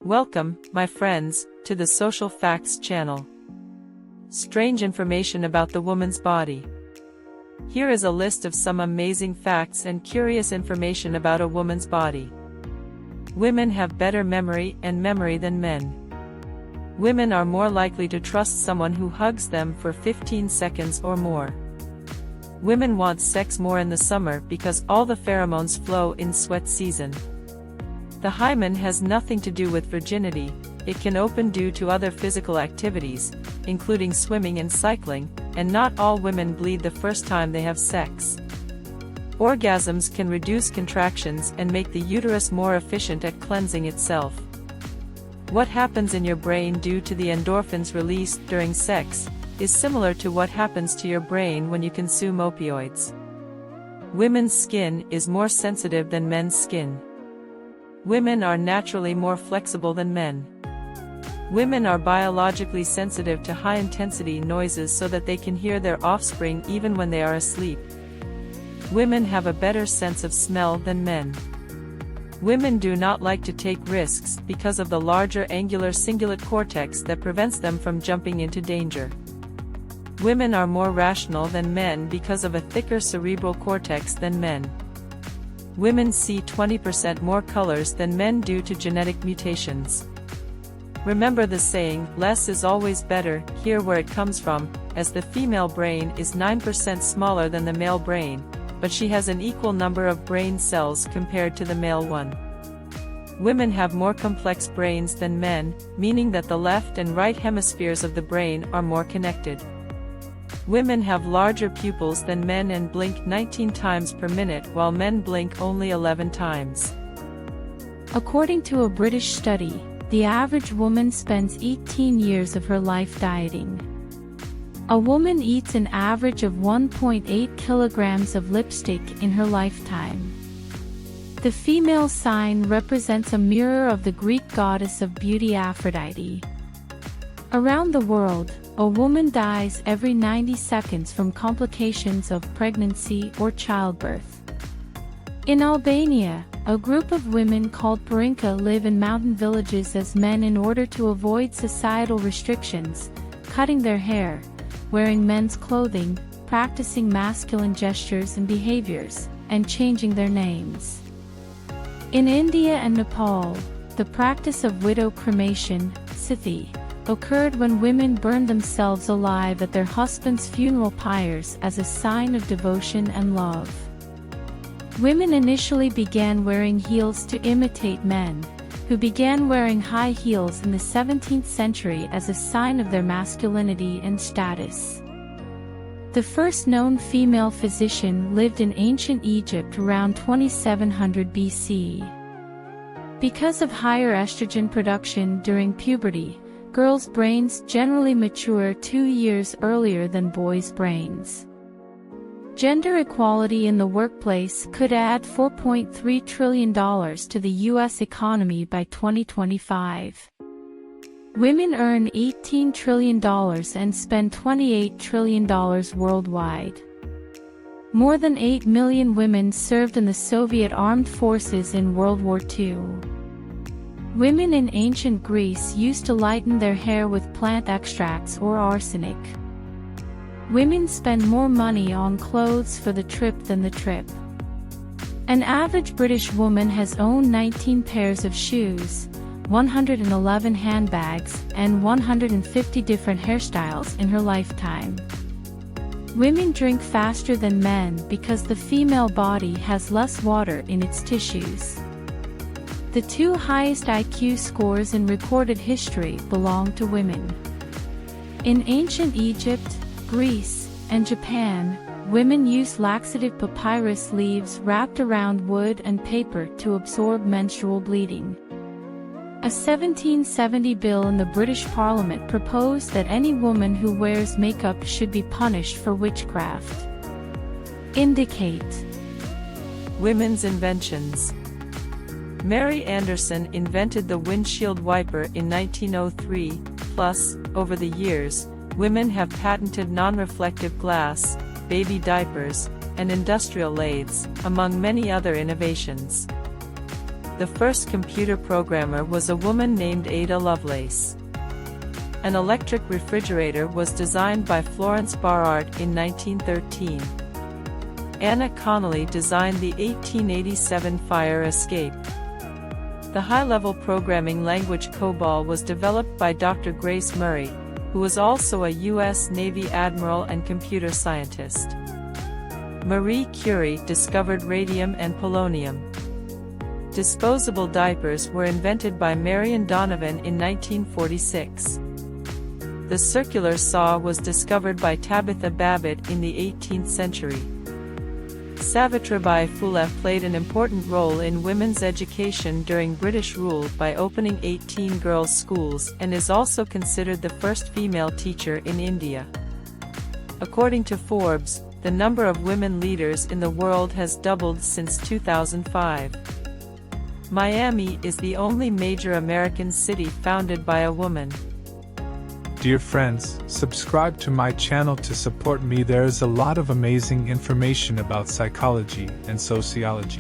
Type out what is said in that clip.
Welcome, my friends, to the Social Facts channel. Strange information about the woman's body. Here is a list of some amazing facts and curious information about a woman's body. Women have better memory than men. Women are more likely to trust someone who hugs them for 15 seconds or more. Women want sex more in the summer because all the pheromones flow in sweat season. The hymen has nothing to do with virginity. It can open due to other physical activities, including swimming and cycling, and not all women bleed the first time they have sex. Orgasms can reduce contractions and make the uterus more efficient at cleansing itself. What happens in your brain due to the endorphins released during sex is similar to what happens to your brain when you consume opioids. Women's skin is more sensitive than men's skin. Women are naturally more flexible than men. Women are biologically sensitive to high-intensity noises so that they can hear their offspring even when they are asleep. Women have a better sense of smell than men. Women do not like to take risks because of the larger angular cingulate cortex that prevents them from jumping into danger. Women are more rational than men because of a thicker cerebral cortex than men. Women see 20% more colors than men due to genetic mutations. Remember the saying, less is always better, here where it comes from, as the female brain is 9% smaller than the male brain, but she has an equal number of brain cells compared to the male one. Women have more complex brains than men, meaning that the left and right hemispheres of the brain are more connected. Women have larger pupils than men and blink 19 times per minute while men blink only 11 times. According to a British study, the average woman spends 18 years of her life dieting. A woman eats an average of 1.8 kilograms of lipstick in her lifetime. The female sign represents a mirror of the Greek goddess of beauty Aphrodite. Around the world, a woman dies every 90 seconds from complications of pregnancy or childbirth. In Albania, a group of women called Perinka live in mountain villages as men in order to avoid societal restrictions, cutting their hair, wearing men's clothing, practicing masculine gestures and behaviors, and changing their names. In India and Nepal, the practice of widow cremation, sati, occurred when women burned themselves alive at their husbands' funeral pyres as a sign of devotion and love. Women initially began wearing heels to imitate men, who began wearing high heels in the 17th century as a sign of their masculinity and status. The first known female physician lived in ancient Egypt around 2700 BC. Because of higher estrogen production during puberty, girls' brains generally mature 2 years earlier than boys' brains. Gender equality in the workplace could add $4.3 trillion to the U.S. economy by 2025. Women earn $18 trillion and spend $28 trillion worldwide. More than 8 million women served in the Soviet armed forces in World War II. Women in ancient Greece used to lighten their hair with plant extracts or arsenic. Women spend more money on clothes for the trip than the trip. An average British woman has owned 19 pairs of shoes, 111 handbags, and 150 different hairstyles in her lifetime. Women drink faster than men because the female body has less water in its tissues. The 2 highest IQ scores in recorded history belong to women. In ancient Egypt, Greece, and Japan, women used laxative papyrus leaves wrapped around wood and paper to absorb menstrual bleeding. A 1770 bill in the British Parliament proposed that any woman who wears makeup should be punished for witchcraft. Indicate. Women's inventions. Mary Anderson invented the windshield wiper in 1903, plus, over the years, Women have patented non-reflective glass, baby diapers, and industrial lathes, among many other innovations. The first computer programmer was a woman named Ada Lovelace. An electric refrigerator was designed by Florence Barrart in 1913. Anna Connolly designed the 1887 fire escape. The high-level programming language COBOL was developed by Dr. Grace Murray, who was also a U.S. Navy admiral and computer scientist. Marie Curie discovered radium and polonium. Disposable diapers were invented by Marion Donovan in 1946. The circular saw was discovered by Tabitha Babbitt in the 18th century. Savitribai Phule played an important role in women's education during British rule by opening 18 girls' schools and is also considered the first female teacher in India. According to Forbes, the number of women leaders in the world has doubled since 2005. Miami is the only major American city founded by a woman. Dear friends, subscribe to my channel to support me. There is a lot of amazing information about psychology and sociology.